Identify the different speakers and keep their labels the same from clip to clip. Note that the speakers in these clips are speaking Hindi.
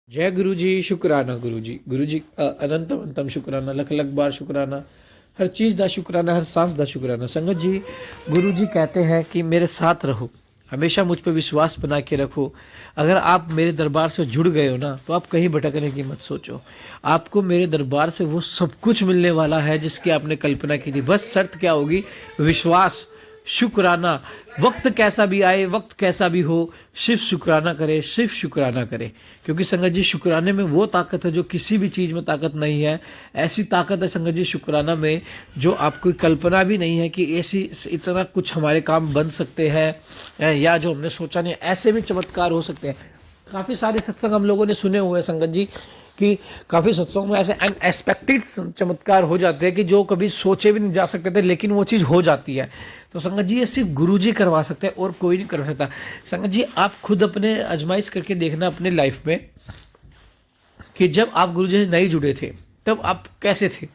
Speaker 1: जय गुरु जी, शुक्राना गुरु जी। गुरु जी अनंत अनंतम शुक्राना, लख लख बार शुक्राना। हर चीज़ का शुक्राना, हर सांस का शुक्राना। संगत जी, गुरु जी कहते हैं कि मेरे साथ रहो, हमेशा मुझ पर विश्वास बना के रखो। अगर आप मेरे दरबार से जुड़ गए हो ना, तो आप कहीं भटकने की मत सोचो। आपको मेरे दरबार से वो सब कुछ मिलने वाला है जिसकी आपने कल्पना की थी। बस शर्त क्या होगी? विश्वास, शुक्राना। वक्त कैसा भी आए, वक्त कैसा भी हो, सिर्फ शुक्राना करे, सिर्फ शुक्राना करे। क्योंकि संगत जी, शुक्राने में वो ताकत है जो किसी भी चीज़ में ताकत नहीं है। ऐसी ताकत है संगत जी शुक्राना में, जो आपको कल्पना भी नहीं है कि ऐसी इतना कुछ हमारे काम बन सकते हैं, या जो हमने सोचा नहीं, ऐसे भी चमत्कार हो सकते हैं। काफ़ी सारे सत्संग हम लोगों ने सुने हुए हैं संगत जी, कि काफ़ी सत्संगों में ऐसे अनएक्सपेक्टेड चमत्कार हो जाते हैं कि जो कभी सोचे भी नहीं जा सकते थे, लेकिन वो चीज़ हो जाती है। तो संगत जी, ये सिर्फ गुरु जी करवा सकते हैं और कोई नहीं कर सकता। संगत जी, आप खुद अपने आजमाइश करके देखना अपने लाइफ में कि जब आप गुरु जी से नहीं जुड़े थे तब आप कैसे थे,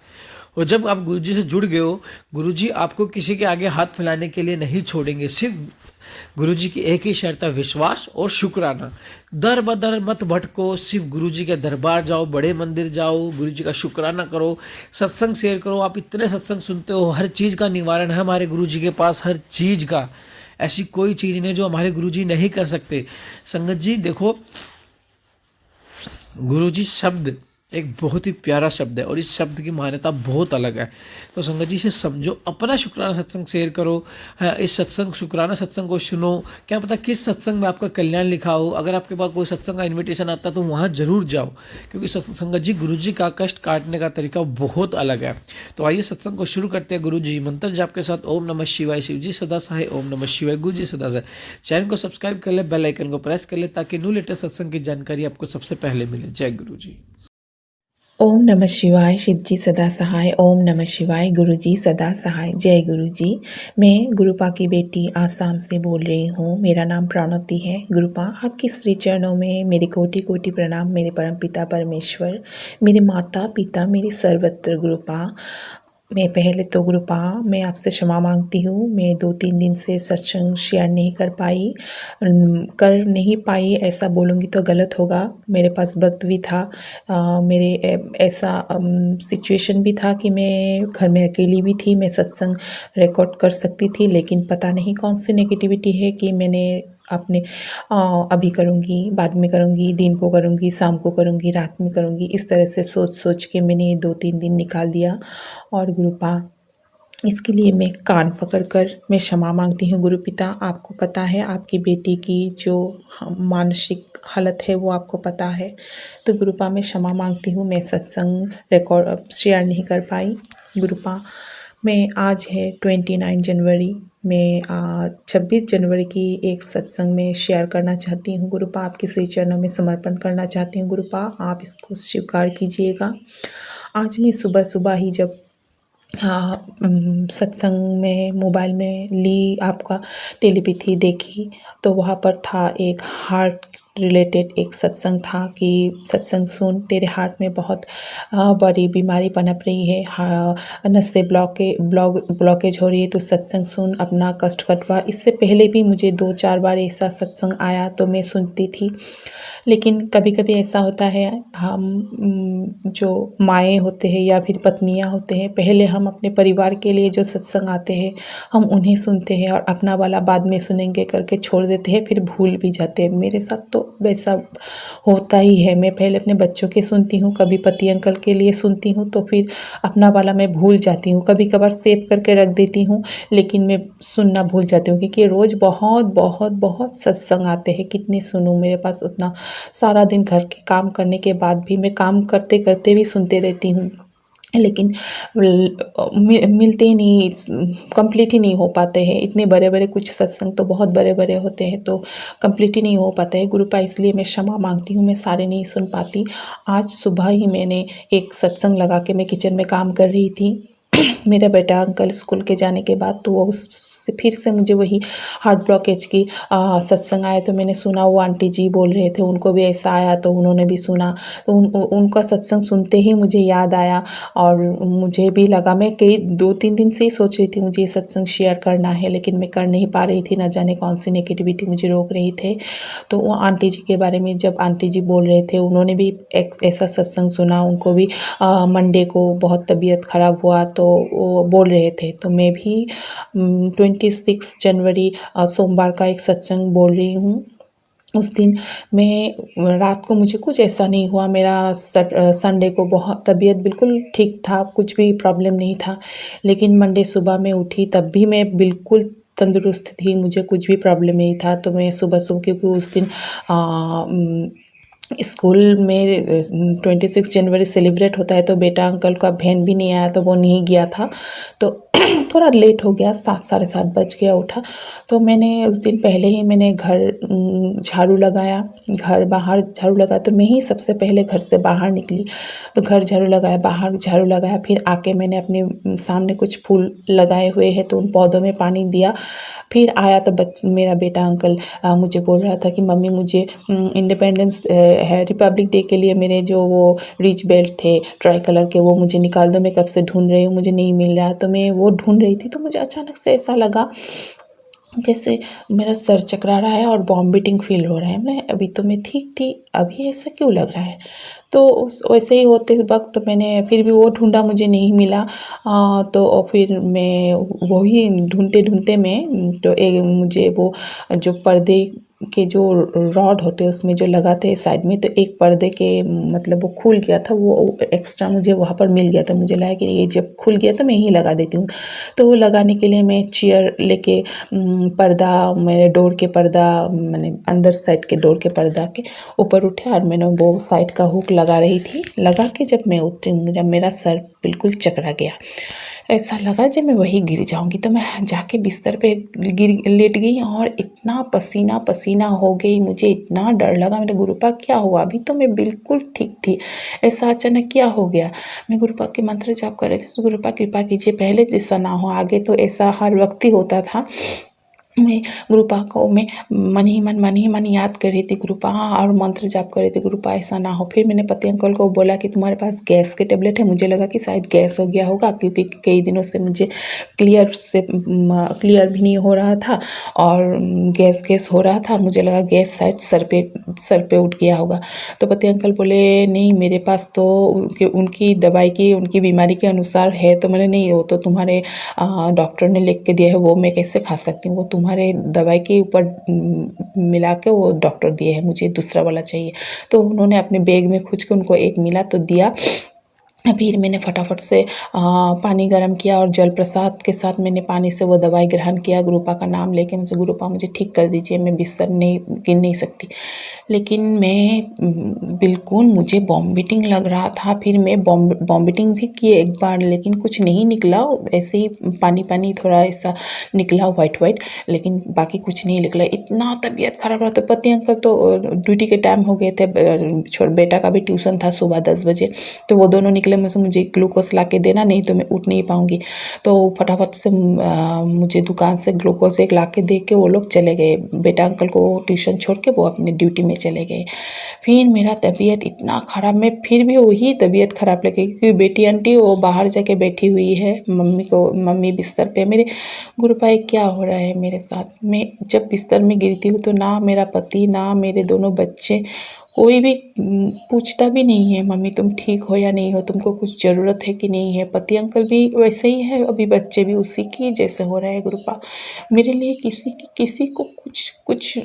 Speaker 1: और जब आप गुरु जी से जुड़ गए हो, गुरु जी आपको किसी के आगे हाथ फैलाने के लिए नहीं छोड़ेंगे। सिर्फ गुरु जी की एक ही शर्त है, विश्वास और शुक्राना। दर बदर मत भटको, सिर्फ गुरु जी के दरबार जाओ, बड़े मंदिर जाओ, गुरु जी का शुक्राना करो, सत्संग शेयर करो। आप इतने सत्संग सुनते हो, हर चीज़ का निवारण है हमारे गुरु जी के पास, हर चीज़ का। ऐसी कोई चीज़ नहीं जो हमारे गुरु जी नहीं कर सकते। संगत जी देखो, गुरु जी शब्द एक बहुत ही प्यारा शब्द है और इस शब्द की मान्यता बहुत अलग है। तो संगत जी से समझो, अपना शुक्राना सत्संग शेयर करो। इस सत्संग शुक्राना सत्संग को सुनो। क्या पता किस सत्संग में आपका कल्याण लिखा हो। अगर आपके पास कोई सत्संग का इनविटेशन आता है तो वहाँ जरूर जाओ, क्योंकि संगत जी गुरु जी का कष्ट काटने का तरीका बहुत अलग है। तो आइए सत्संग को शुरू करते हैं गुरु जी मंत्र जाप के साथ। ओम नमः शिवाय। शिव जी सदा सहाय। ओम नमः शिवाय। गुरु जी सदा सहाय। चैनल को सब्सक्राइब कर ले, बेल आइकन को प्रेस कर ले, ताकि न्यू लेटेस्ट सत्संग की जानकारी आपको सबसे पहले मिले। जय गुरु जी।
Speaker 2: ओम नमः शिवाय। शिव जी सदा सहाय। ओम नमः शिवाय। गुरु जी सदा सहाय। जय गुरु जी। मैं गुरुपा की बेटी आसाम से बोल रही हूँ। मेरा नाम प्रणति है। गुरुपा, आपके श्री चरणों में मेरे कोटि कोटि प्रणाम। मेरे परम पिता परमेश्वर, मेरे माता पिता, मेरे सर्वत्र गुरुपा। मैं पहले तो गुरुपा, मैं आपसे क्षमा मांगती हूँ। मैं 2-3 दिन से सत्संग शेयर नहीं कर नहीं पाई, ऐसा बोलूँगी तो गलत होगा। मेरे पास वक्त भी था, मेरे ऐसा सिचुएशन भी था कि मैं घर में अकेली भी थी, मैं सत्संग रिकॉर्ड कर सकती थी, लेकिन पता नहीं कौन सी नेगेटिविटी है कि मैंने अपने अभी करूँगी, बाद में करूँगी, दिन को करूँगी, शाम को करूँगी, रात में करूँगी, इस तरह से सोच सोच के मैंने 2-3 दिन निकाल दिया। और गुरुपा, इसके लिए मैं कान पकड़ कर मैं क्षमा मांगती हूँ। गुरु पिता, आपको पता है आपकी बेटी की जो मानसिक हालत है वो आपको पता है। तो गुरुपा, मैं क्षमा मांगती हूँ, मैं सत्संग रिकॉर्ड शेयर नहीं कर पाई। गुरुपा, मैं आज है 29 जनवरी, मैं 26 जनवरी की एक सत्संग में शेयर करना चाहती हूँ। गुरुपा, आपके श्री चरणों में समर्पण करना चाहती हूँ। गुरुपा, आप इसको स्वीकार कीजिएगा। आज मैं सुबह सुबह ही जब सत्संग में मोबाइल में ली आपका टेलीपैथी देखी, तो वहाँ पर था एक हार्ट रिलेटेड एक सत्संग था कि सत्संग सुन, तेरे हार्ट में बहुत बड़ी बीमारी पनप रही है, नसें ब्लॉकेज हो रही है, तो सत्संग सुन, अपना कष्ट कटवा। इससे पहले भी मुझे 2-4 बार ऐसा सत्संग आया तो मैं सुनती थी, लेकिन कभी कभी ऐसा होता है, हम जो माएँ होते हैं या फिर पत्नियाँ होते हैं, पहले हम अपने परिवार के लिए जो सत्संग आते हैं हम उन्हें सुनते हैं और अपना वाला बाद में सुनेंगे करके छोड़ देते हैं, फिर भूल भी जाते हैं। मेरे साथ तो वैसा होता ही है। मैं पहले अपने बच्चों के सुनती हूँ, कभी पति अंकल के लिए सुनती हूँ, तो फिर अपना वाला मैं भूल जाती हूँ। कभी कभार सेव करके रख देती हूँ, लेकिन मैं सुनना भूल जाती हूँ, क्योंकि रोज़ बहुत बहुत बहुत सत्संग आते हैं। कितने सुनूँ, मेरे पास उतना सारा दिन घर के काम करने के बाद भी मैं काम करते करते भी सुनते रहती हूँ, लेकिन मिलते ही नहीं, कंप्लीट ही नहीं हो पाते हैं। इतने बड़े बड़े कुछ सत्संग तो बहुत बड़े बड़े होते हैं, तो कंप्लीट ही नहीं हो पाते हैं। गुरुपा, इसलिए मैं क्षमा मांगती हूँ, मैं सारे नहीं सुन पाती। आज सुबह ही मैंने एक सत्संग लगा के मैं किचन में काम कर रही थी। मेरा बेटा अंकल स्कूल के जाने के बाद तो वो उस से फिर से मुझे वही हार्ट ब्लॉकेज की सत्संग आया तो मैंने सुना, वो आंटी जी बोल रहे थे उनको भी ऐसा आया तो उन्होंने भी सुना, तो उनका सत्संग सुनते ही मुझे याद आया और मुझे भी लगा, मैं कई 2-3 दिन से ही सोच रही थी मुझे ये सत्संग शेयर करना है, लेकिन मैं कर नहीं पा रही थी, ना जाने कौन सी नेगेटिविटी मुझे रोक रही थे। तो वो आंटी जी के बारे में जब आंटी जी बोल रहे थे, उन्होंने भी एक ऐसा सत्संग सुना, उनको भी मंडे को बहुत तबीयत ख़राब हुआ तो वो बोल रहे थे, तो मैं भी 26 जनवरी सोमवार का एक सत्संग बोल रही हूँ। उस दिन मैं रात को मुझे कुछ ऐसा नहीं हुआ, मेरा संडे को बहुत तबीयत बिल्कुल ठीक था, कुछ भी प्रॉब्लम नहीं था, लेकिन मंडे सुबह मैं उठी तब भी मैं बिल्कुल तंदुरुस्त थी, मुझे कुछ भी प्रॉब्लम नहीं था। तो मैं सुबह-सुबह, क्योंकि उस दिन स्कूल में 26 जनवरी सेलिब्रेट होता है, तो बेटा अंकल का वैन भी नहीं आया तो वो नहीं गया था, तो थोड़ा लेट हो गया, 7 साढ़े 7 बज गया उठा। तो मैंने उस दिन पहले ही मैंने घर झाड़ू लगाया, घर बाहर झाड़ू लगाया, तो मैं ही सबसे पहले घर से बाहर निकली, तो घर झाड़ू लगाया, बाहर झाड़ू लगाया, फिर आके मैंने अपने सामने कुछ फूल लगाए हुए हैं तो उन पौधों में पानी दिया। फिर आया तो मेरा बेटा अंकल मुझे बोल रहा था कि मम्मी मुझे इंडिपेंडेंस है रिपब्लिक डे के लिए मेरे जो वो रिच बेल्ट थे ट्राई कलर के, वो मुझे निकाल दो, मैं कब से ढूंढ रही हूँ, मुझे नहीं मिल रहा। तो मैं वो ढूंढ रही थी तो मुझे अचानक से ऐसा लगा जैसे मेरा सर चकरा रहा है और वॉमिटिंग फील हो रहा है। मैं अभी तो मैं ठीक थी, अभी ऐसा क्यों लग रहा है? तो वैसे ही होते वक्त मैंने फिर भी वो ढूंढा, मुझे नहीं मिला। तो फिर मैं वही ढूंढते ढूंढते मैं तो एक मुझे वो जो पर्दे के जो रॉड होते हैं उसमें जो लगाते हैं साइड में, तो एक पर्दे के मतलब वो खुल गया था, वो एक्स्ट्रा मुझे वहाँ पर मिल गया था। मुझे लगा कि ये जब खुल गया तो मैं यहीं लगा देती हूँ। तो वो लगाने के लिए मैं चेयर लेके पर्दा, मेरे डोर के पर्दा, मैंने अंदर साइड के डोर के पर्दा के ऊपर उठे और मैंने वो साइड का हुक लगा रही थी। लगा के जब मैं उतरी, मेरा सर बिल्कुल चकरा गया, ऐसा लगा जब मैं वहीं गिर जाऊंगी। तो मैं जाके बिस्तर पे गिर लेट गई और इतना पसीना पसीना हो गई, मुझे इतना डर लगा। मेरे गुरुपा क्या हुआ? अभी तो मैं बिल्कुल ठीक थी, ऐसा अचानक क्या हो गया? मैं गुरुपा के मंत्र जाप कर रहे थे, तो गुरुपा कृपा कीजिए पहले जैसा ना हो, आगे तो ऐसा हर वक्त ही होता था। मैं गुरुपा को मैं मन ही मन याद कर रही थी गुरुपा, और मंत्र जाप कर रही थी गुरुपा ऐसा ना हो। फिर मैंने पति अंकल को बोला कि तुम्हारे पास गैस के टेबलेट है? मुझे लगा कि शायद गैस हो गया होगा, क्योंकि कई दिनों से मुझे क्लियर भी नहीं हो रहा था और गैस हो रहा था। मुझे लगा गैस शायद सर पे उठ गया होगा। तो पति अंकल बोले नहीं, मेरे पास तो उनकी दवाई की, उनकी बीमारी के अनुसार है। तो मैंने नहीं, वो तो तुम्हारे डॉक्टर ने लिख के दिया है, वो मैं कैसे खा सकती हूँ? वो तुम्हारे दवाई के ऊपर मिला के वो डॉक्टर दिए हैं, मुझे दूसरा वाला चाहिए। तो उन्होंने अपने बैग में खोज के उनको एक मिला तो दिया। फिर मैंने फटाफट से पानी गर्म किया और जल प्रसाद के साथ मैंने पानी से वो दवाई ग्रहण किया, गुरुपा का नाम लेके। मुझे गुरुपा मुझे ठीक कर दीजिए, मैं बिस्तर नहीं गिन नहीं सकती। लेकिन मैं बिल्कुल, मुझे वॉमिटिंग लग रहा था। फिर मैं वॉमिटिंग भी की एक बार, लेकिन कुछ नहीं निकला, ऐसे ही पानी पानी थोड़ा ऐसा निकला वाइट, लेकिन बाकी कुछ नहीं निकला। इतना तबीयत खराब रहा। तो पति अंकल तो ड्यूटी के टाइम हो गए थे, बेटा का भी ट्यूशन था सुबह 10 बजे, तो वो दोनों निकले। मुझे ग्लूकोज ला के देना, नहीं तो मैं उठ नहीं पाऊंगी। तो फटाफट से मुझे दुकान से ग्लूकोज एक ला के दे के वो लोग चले गए। बेटा अंकल को ट्यूशन छोड़ के वो अपने ड्यूटी में चले गए। फिर मेरा तबीयत इतना ख़राब, मैं फिर भी वही तबीयत ख़राब लगे, क्योंकि बेटी आंटी वो बाहर जाके बैठी हुई है, मम्मी बिस्तर पे। मेरे गुरुपाई क्या हो रहा है मेरे साथ? मैं जब बिस्तर में गिरती हूँ तो ना मेरा पति, ना मेरे दोनों बच्चे, कोई भी पूछता भी नहीं है मम्मी तुम ठीक हो या नहीं हो, तुमको कुछ ज़रूरत है कि नहीं है। पति अंकल भी वैसे ही है, अभी बच्चे भी उसी की जैसे हो रहे हैं गुरुपा। मेरे लिए किसी को कुछ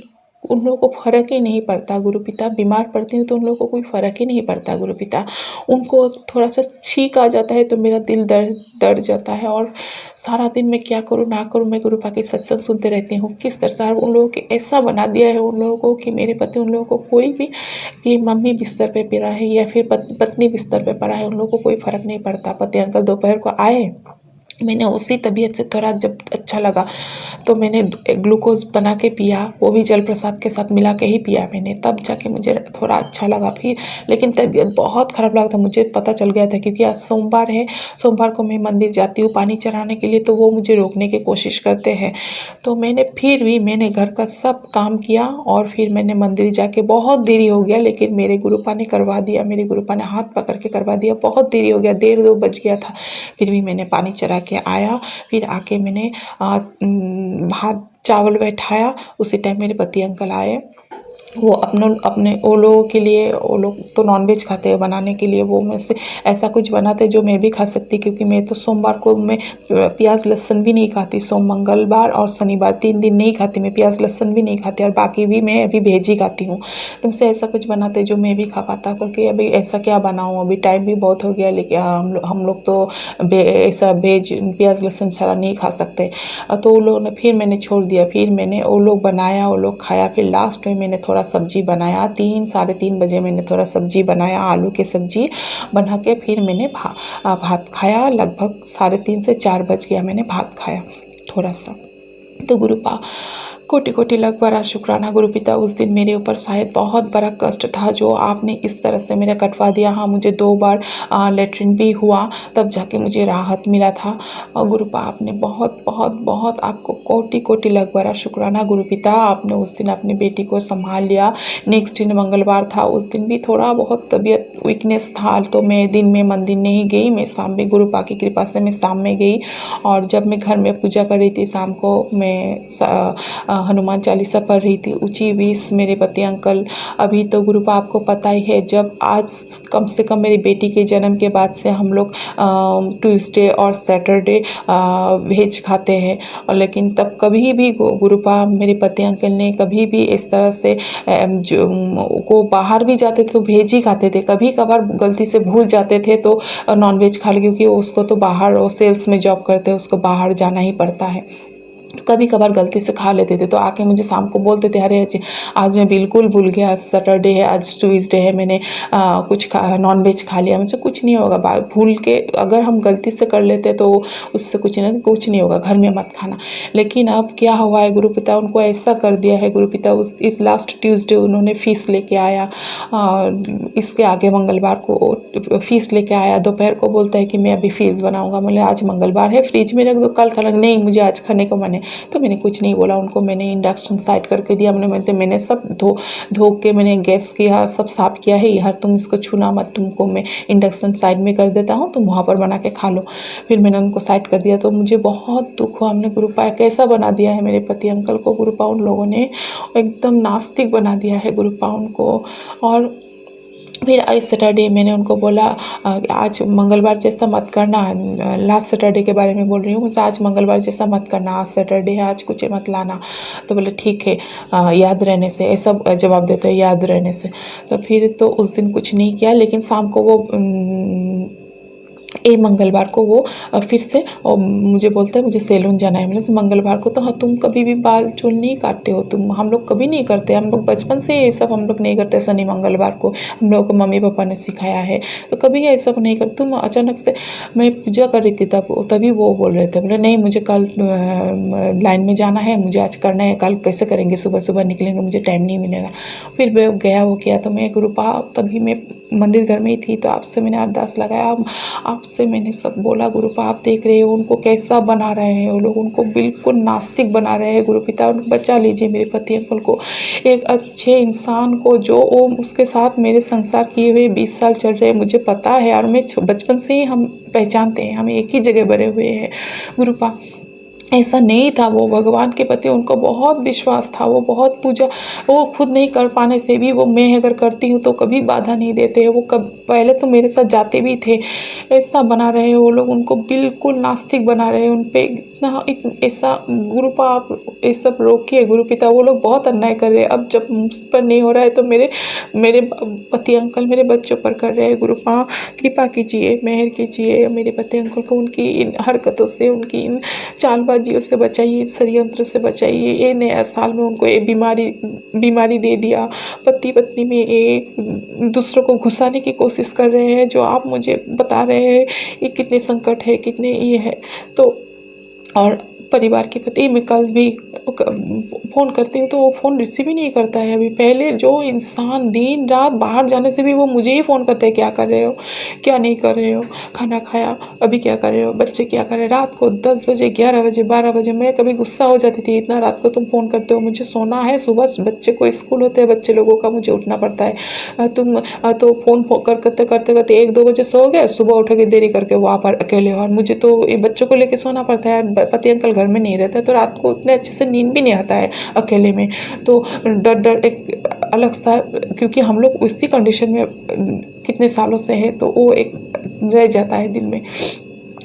Speaker 2: उन लोगों को फ़र्क ही नहीं पड़ता गुरुपिता। बीमार पड़ती हूँ तो उन लोगों को कोई फ़र्क ही नहीं पड़ता गुरुपिता। उनको थोड़ा सा छींक आ जाता है तो मेरा दिल दर्द जाता है, और सारा दिन मैं क्या करूँ ना करूँ, मैं गुरुपा की सत्संग सुनते रहती हूँ। किस तरह से उन लोगों के ऐसा बना दिया है उन लोगों को कि मेरे पति उन लोगों को कोई भी, कि मम्मी बिस्तर पे पड़ा है या फिर पत्नी बिस्तर पे पड़ा है, उन लोगों को कोई फ़र्क नहीं पड़ता। पति अंकल दोपहर को आए मैंने उसी तबीयत से थोड़ा जब अच्छा लगा तो मैंने ग्लूकोज बना के पिया, वो भी जल प्रसाद के साथ मिला के ही पिया मैंने, तब जाके मुझे थोड़ा अच्छा लगा फिर। लेकिन तबीयत बहुत ख़राब लगा था, मुझे पता चल गया था क्योंकि आज सोमवार है, सोमवार को मैं मंदिर जाती हूँ पानी चढ़ाने के लिए, तो वो मुझे रोकने की कोशिश करते हैं। तो मैंने घर का सब काम किया और फिर मैंने मंदिर जाके, बहुत देरी हो गया लेकिन मेरे गुरुपा ने करवा दिया, मेरे गुरुपा ने हाथ पकड़ के करवा दिया। बहुत देरी हो गया, 1:30-2 बज गया था, फिर भी मैंने पानी चढ़ा के आया। फिर आके मैंने भात चावल बैठाया, उसी टाइम मेरे पति अंकल आए। वो अपने वो लोगों के लिए, वो लोग तो नॉनवेज खाते हैं, बनाने के लिए वो में से ऐसा कुछ बनाते जो मैं भी खा सकती, क्योंकि मैं तो सोमवार को मैं प्याज लहसुन भी नहीं खाती। सोम मंगलवार और शनिवार 3 दिन नहीं खाती मैं, प्याज लहसुन भी नहीं खाती, और बाकी भी मैं अभी वेज ही खाती हूँ। तो मुझसे ऐसा कुछ बनाते जो मैं भी खा पाता, क्योंकि अभी ऐसा क्या बनाऊँ, अभी टाइम भी बहुत हो गया। लेकिन हम लोग तो ऐसा वेज प्याज लहसुन सारा नहीं खा सकते। तो वो लोग ने, फिर मैंने छोड़ दिया, फिर मैंने वो लोग बनाया, वो लोग खाया। फिर लास्ट में मैंने थोड़ा सब्जी बनाया, 3-3:30 बजे मैंने थोड़ा सब्जी बनाया, आलू की सब्जी बना के फिर मैंने भात खाया। लगभग 3:30 से 4 बज गया, मैंने भात खाया थोड़ा सा। तो गुरुपा कोटि कोटि लाख बड़ा शुक्राना गुरुपिता, उस दिन मेरे ऊपर शायद बहुत बड़ा कष्ट था जो आपने इस तरह से मेरा कटवा दिया। हाँ, मुझे 2 बार लेटरिन भी हुआ, तब जाके मुझे राहत मिला था। और गुरुपा आपने बहुत बहुत बहुत, आपको कोटि कोटि लाख बड़ा शुक्राना गुरुपिता। आपने उस दिन अपनी बेटी को संभाल लिया। नेक्स्ट दिन मंगलवार था, उस दिन भी थोड़ा बहुत तबीयत वीकनेस था, तो मैं दिन में मंदिर नहीं गई, मैं शाम में गुरुपा की कृपा से मैं शाम में गई। और जब मैं घर में पूजा कर रही थी शाम को, मैं हनुमान चालीसा पढ़ रही थी, ऊंची 20 मेरे पति अंकल। अभी तो गुरुपा आपको पता ही है, जब आज कम से कम मेरी बेटी के जन्म के बाद से हम लोग ट्यूसडे और सैटरडे वेज खाते हैं, और लेकिन तब कभी भी गुरुपा मेरे पति अंकल ने कभी भी इस तरह से जो को बाहर भी जाते थे तो वेज ही खाते थे। कभी कभार गलती से भूल जाते थे तो नॉनवेज खा ले, क्योंकि उसको तो बाहर, वो सेल्स में जॉब करते हैं, उसको बाहर जाना ही पड़ता है। कभी कभार गलती से खा लेते थे, तो आके मुझे शाम को बोलते थे, अरे अजय आज मैं बिल्कुल भूल गया, आज सैटरडे है, आज ट्यूसडे है, मैंने कुछ नॉनवेज खा लिया। मुझे कुछ नहीं होगा, भूल के अगर हम गलती से कर लेते तो उससे कुछ नहीं होगा, घर में मत खाना। लेकिन अब क्या हुआ है, गुरुपिता उनको ऐसा कर दिया है। गुरुपिता इस लास्ट ट्यूसडे उन्होंने फ़ीस लेके आया, इसके आगे मंगलवार को फ़ीस लेके आया। दोपहर को बोलता है कि मैं अभी फ़ीस बनाऊंगा। बोले आज मंगलवार है, फ्रिज में रख दो, कल खाना। नहीं, मुझे आज खाने का मन है। तो मैंने कुछ नहीं बोला उनको, मैंने इंडक्शन साइड करके दिया। मैंने सब धो के मैंने गैस किया, सब साफ़ किया है, यार तुम इसको छूना मत, तुमको मैं इंडक्शन साइड में कर देता हूँ, तुम वहाँ पर बना के खा लो। फिर मैंने उनको साइड कर दिया। तो मुझे बहुत दुख हुआ, हमने गुरुपा कैसा बना दिया है मेरे पति अंकल को। गुरुपा उन लोगों ने एकदम नास्तिक बना दिया है गुरुपा उनको। और फिर इस सैटरडे मैंने उनको बोला आज मंगलवार जैसा मत करना, लास्ट सैटरडे के बारे में बोल रही हूँ, मुझे आज मंगलवार जैसा मत करना, आज सैटरडे है, आज कुछ मत लाना। तो बोले ठीक है, याद रहने से, ऐसा जवाब देते हैं, याद रहने से। तो फिर तो उस दिन कुछ नहीं किया, लेकिन शाम को वो मंगलवार को वो फिर से मुझे बोलता है मुझे सैलून जाना है। मैंने मंगलवार को तो हाँ, तुम कभी भी बाल चूल नहीं काटते हो, हम लोग कभी नहीं करते, हम लोग बचपन से ये सब हम लोग नहीं करते। शनि मंगलवार को हम लोगों को मम्मी पापा ने सिखाया है, तो कभी ये सब नहीं करते। तुम अचानक से, मैं पूजा कर रही थी तभी वो बोल रहे थे, बोले नहीं मुझे कल लाइन में जाना है, मुझे आज करना है, कल कैसे करेंगे, सुबह सुबह निकलेंगे, मुझे टाइम नहीं मिलेगा। फिर मैं गया, वो किया। तो मैं गुरुपा तभी मैं मंदिर घर में ही थी, तो आपसे मैंने अरदास लगाया, आपसे मैंने सब बोला। गुरुपा आप देख रहे हो उनको कैसा बना रहे हैं वो लोग, उनको बिल्कुल नास्तिक बना रहे हैं। गुरुपिता उनको बचा लीजिए मेरे पति अंकल को, एक अच्छे इंसान को, जो वो उसके साथ मेरे संसार किए हुए 20 साल चल रहे हैं, मुझे पता है। और मैं बचपन से ही हम पहचानते हैं, हम एक ही जगह बड़े हुए हैं। गुरुपा ऐसा नहीं था, वो भगवान के प्रति उनको बहुत विश्वास था, वो बहुत पूजा, वो खुद नहीं कर पाने से भी वो, मैं अगर करती हूँ तो कभी बाधा नहीं देते हैं। वो पहले तो मेरे साथ जाते भी थे। ऐसा बना रहे हैं वो लोग, उनको बिल्कुल नास्तिक बना रहे हैं, उन पर ऐसा गुरुपा आप ये सब रोकिए गुरुपिता, वो लोग बहुत अन्याय कर रहे हैं। अब जब मुझ पर नहीं हो रहा है तो मेरे मेरे पति अंकल मेरे बच्चों पर कर रहे हैं। गुरुपा कृपा कीजिए, मेहर कीजिए, मेरे पति अंकल को उनकी इन हरकतों से, उनकी इन चालबाजियों से बचाइए, इन षड्यंत्र से बचाइए। ये नया साल में उनको ये बीमारी दे दिया, पति पत्नी में ये दूसरों को घुसाने की कोशिश कर रहे हैं। जो आप मुझे बता रहे हैं ये कितने संकट है, कितने ये है। तो और परिवार के प्रति मैं कल भी फ़ोन करती हूँ तो वो फ़ोन रिसीव ही नहीं करता है। अभी पहले जो इंसान दिन रात बाहर जाने से भी वो मुझे ही फ़ोन करते हैं, क्या कर रहे हो, क्या नहीं कर रहे हो, खाना खाया, अभी क्या कर रहे हो, बच्चे क्या कर रहे हैं। रात को 10 बजे, 11 बजे, 12 बजे मैं कभी गुस्सा हो जाती थी, इतना रात को तुम फ़ोन करते हो, मुझे सोना है, सुबह बच्चे को स्कूल होते हैं, बच्चे लोगों का मुझे उठना पड़ता है। तुम तो फ़ोन करते करते करते 1-2 बजे सो गए, सुबह उठोगे देरी करके वहाँ पर अकेले हो, और मुझे तो ये बच्चों को लेके सोना पड़ता है। पति अंकल घर में नहीं रहता है तो रात को उतने अच्छे से नींद भी नहीं आता है अकेले में। तो डर एक अलग सा, क्योंकि हम लोग उसी कंडीशन में कितने सालों से है, तो वो एक रह जाता है दिल में,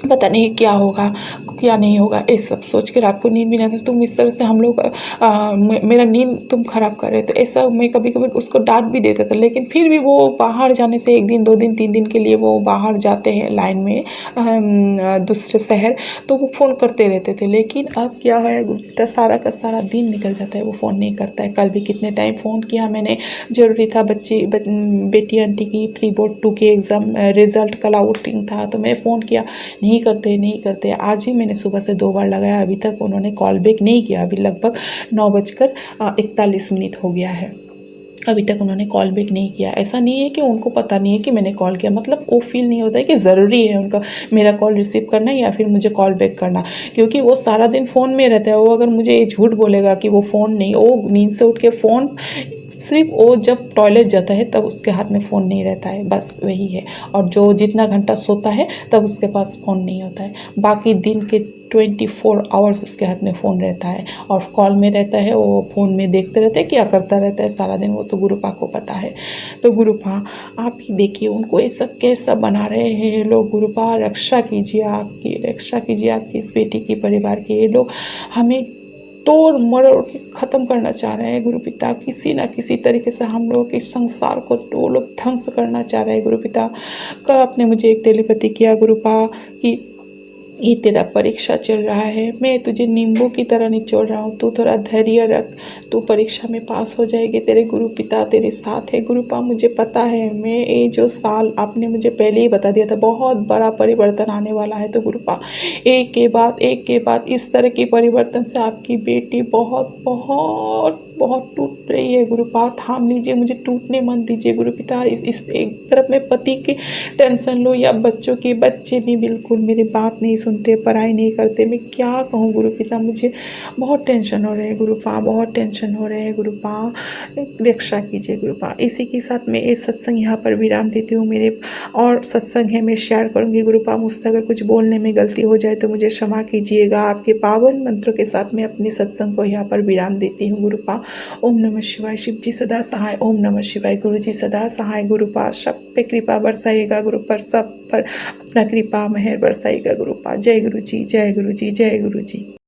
Speaker 2: पता नहीं क्या होगा क्या नहीं होगा, ये सब सोच के रात को नींद भी नहीं आती। तुम इस तरह से हम लोग मेरा नींद तुम खराब कर रहे थे, ऐसा मैं कभी कभी उसको डांट भी देता था। लेकिन फिर भी वो बाहर जाने से 1 दिन 2 दिन 3 दिन के लिए वो बाहर जाते हैं लाइन में दूसरे शहर, तो वो फ़ोन करते रहते थे। लेकिन अब क्या है गुरुपिता, सारा का सारा दिन निकल जाता है, वो फ़ोन नहीं करता है। कल भी कितने टाइम फ़ोन किया मैंने, ज़रूरी था, बेटी आंटी की प्री बोर्ड 2 के एग्ज़ाम रिज़ल्ट कल आउटिंग था, तो मैंने फ़ोन किया, नहीं करते। आज भी मैंने सुबह से 2 बार लगाया, अभी तक उन्होंने कॉल बैक नहीं किया। अभी लगभग 9:41 हो गया है, अभी तक उन्होंने कॉल बैक नहीं किया। ऐसा नहीं है कि उनको पता नहीं है कि मैंने कॉल किया, मतलब वो फील नहीं होता है कि ज़रूरी है उनका मेरा कॉल रिसीव करना या फिर मुझे कॉल बैक करना, क्योंकि वो सारा दिन फ़ोन में रहता है। वो अगर मुझे ये झूठ बोलेगा कि वो फ़ोन नहीं, वो नींद से उठ के फ़ोन, सिर्फ वो जब टॉयलेट जाता है तब उसके हाथ में फ़ोन नहीं रहता है, बस वही है। और जो जितना घंटा सोता है तब उसके पास फ़ोन नहीं होता है, बाकी दिन के 24 आवर्स उसके हाथ में फ़ोन रहता है और कॉल में रहता है। वो फ़ोन में देखते रहते हैं, क्या करता रहता है सारा दिन, वो तो गुरुपा को पता है। तो गुरुपा आप ही देखिए उनको ऐसा कैसा बना रहे हैं ये लोग। गुरुपा रक्षा कीजिए, आपकी इस बेटी की, परिवार के। ये लोग हमें तोड़ मरोड़ के ख़त्म करना चाह रहे हैं गुरुपिता, किसी ना किसी तरीके से हम लोगों के संसार को वो लोग ध्वंस करना चाह रहे हैं गुरुपिता। कल आपने मुझे एक टेलीपैथी किया गुरुपा कि ये तेरा परीक्षा चल रहा है, मैं तुझे नींबू की तरह निचोड़ रहा हूँ, तू थोड़ा धैर्य रख, तू परीक्षा में पास हो जाएगी, तेरे गुरु पिता तेरे साथ है। गुरुपा मुझे पता है, मैं ये जो साल आपने मुझे पहले ही बता दिया था बहुत बड़ा परिवर्तन आने वाला है। तो गुरुपा एक के बाद इस तरह की परिवर्तन से आपकी बेटी बहुत बहुत बहुत टूट रही है। गुरुपा थाम लीजिए, मुझे टूटने मत दीजिए गुरुपिता। इस एक तरफ मैं पति की टेंशन लो या बच्चों की, बच्चे भी बिल्कुल मेरी बात नहीं सुनते, पढ़ाई नहीं करते, मैं क्या कहूँ गुरुपिता, मुझे बहुत टेंशन हो रहे हैं गुरुपा, बहुत टेंशन हो रहे हैं गुरुपा, रक्षा कीजिए गुरुपा। इसी के साथ मैं ये सत्संग यहाँ पर विराम देती हूँ। मेरे और सत्संग है, मैं शेयर करूँगी गुरुपा, मुझसे अगर कुछ बोलने में गलती हो जाए तो मुझे क्षमा कीजिएगा। आपके पावन मंत्रों के साथ मैं अपने सत्संग को यहाँ पर विराम देती हूँ गुरुपा। ओम नमः शिवाय। शिव जी सदा सहाय। ओम नमः शिवाय। गुरु जी सदा सहाय। गुरुपा सब पे कृपा बरसाइएगा, गुरु पर सब पर अपना कृपा मेहर बरसाइएगा गुरुपा। जय गुरु जी, जय गुरु जी, जय गुरु जी।